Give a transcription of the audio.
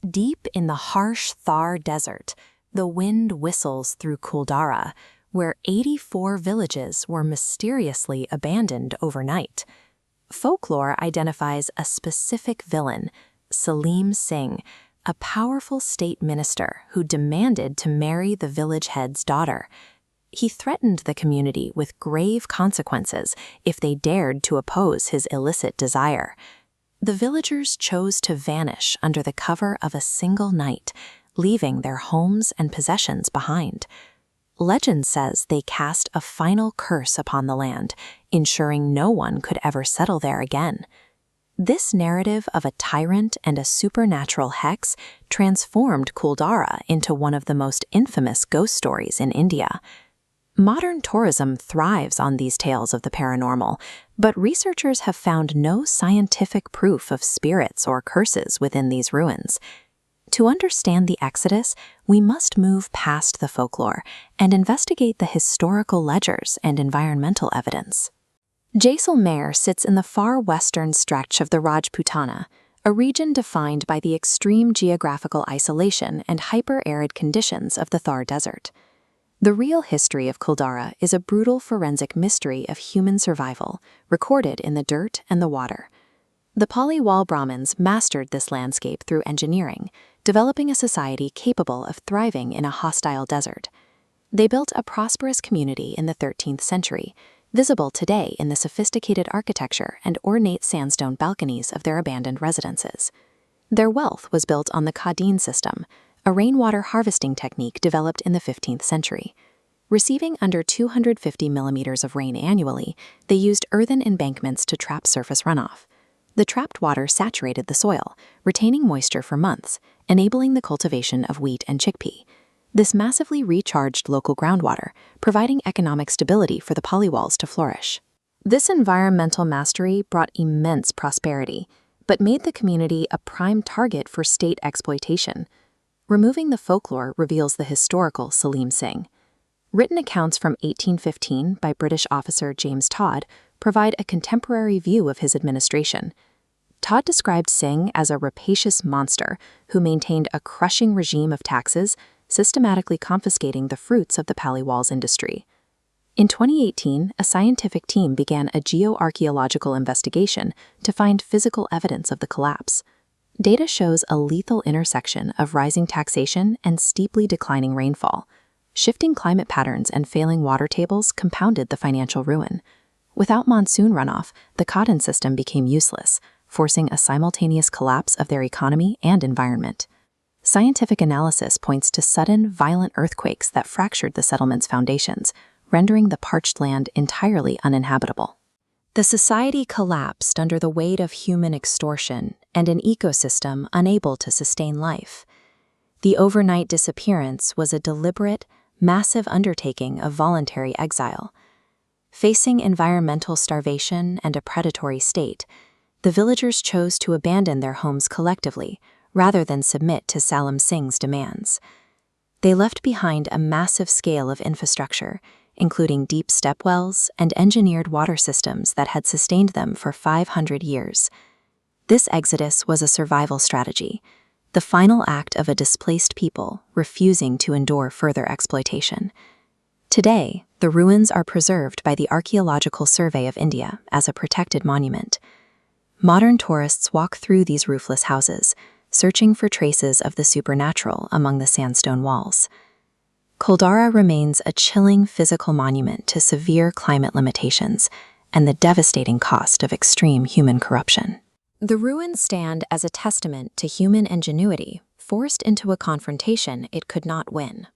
Deep in the harsh Thar Desert, the wind whistles through Kuldhara, where 84 villages were mysteriously abandoned overnight. Folklore identifies a specific villain, Salim Singh, a powerful state minister who demanded to marry the village head's daughter. He threatened the community with grave consequences if they dared to oppose his illicit desire. The villagers chose to vanish under the cover of a single night, leaving their homes and possessions behind. Legend says they cast a final curse upon the land, ensuring no one could ever settle there again. This narrative of a tyrant and a supernatural hex transformed Kuldhara into one of the most infamous ghost stories in India. Modern tourism thrives on these tales of the paranormal, but researchers have found no scientific proof of spirits or curses within these ruins. To understand the Exodus, we must move past the folklore and investigate the historical ledgers and environmental evidence. Jaisalmer sits in the far western stretch of the Rajputana, a region defined by the extreme geographical isolation and hyper-arid conditions of the Thar Desert. The real history of Kuldhara is a brutal forensic mystery of human survival, recorded in the dirt and the water. The Paliwal Brahmins mastered this landscape through engineering, developing a society capable of thriving in a hostile desert. They built a prosperous community in the 13th century, visible today in the sophisticated architecture and ornate sandstone balconies of their abandoned residences. Their wealth was built on the Kadeen system, a rainwater harvesting technique developed in the 15th century. Receiving under 250 millimeters of rain annually, they used earthen embankments to trap surface runoff. The trapped water saturated the soil, retaining moisture for months, enabling the cultivation of wheat and chickpea. This massively recharged local groundwater, providing economic stability for the Paliwals to flourish. This environmental mastery brought immense prosperity, but made the community a prime target for state exploitation. Removing the folklore reveals the historical Salim Singh. Written accounts from 1815 by British officer James Todd provide a contemporary view of his administration. Todd described Singh as a rapacious monster who maintained a crushing regime of taxes, systematically confiscating the fruits of the Paliwal's industry. In 2018, a scientific team began a geoarchaeological investigation to find physical evidence of the collapse. Data shows a lethal intersection of rising taxation and steeply declining rainfall. Shifting climate patterns and failing water tables compounded the financial ruin. Without monsoon runoff, the cotton system became useless, forcing a simultaneous collapse of their economy and environment. Scientific analysis points to sudden, violent earthquakes that fractured the settlement's foundations, rendering the parched land entirely uninhabitable. The society collapsed under the weight of human extortion and an ecosystem unable to sustain life. The overnight disappearance was a deliberate, massive undertaking of voluntary exile. Facing environmental starvation and a predatory state, the villagers chose to abandon their homes collectively rather than submit to Salim Singh's demands. They left behind a massive scale of infrastructure, including deep stepwells and engineered water systems that had sustained them for 500 years. This exodus was a survival strategy, the final act of a displaced people refusing to endure further exploitation. Today, the ruins are preserved by the Archaeological Survey of India as a protected monument. Modern tourists walk through these roofless houses, searching for traces of the supernatural among the sandstone walls. Kuldhara remains a chilling physical monument to severe climate limitations and the devastating cost of extreme human corruption. The ruins stand as a testament to human ingenuity, forced into a confrontation it could not win.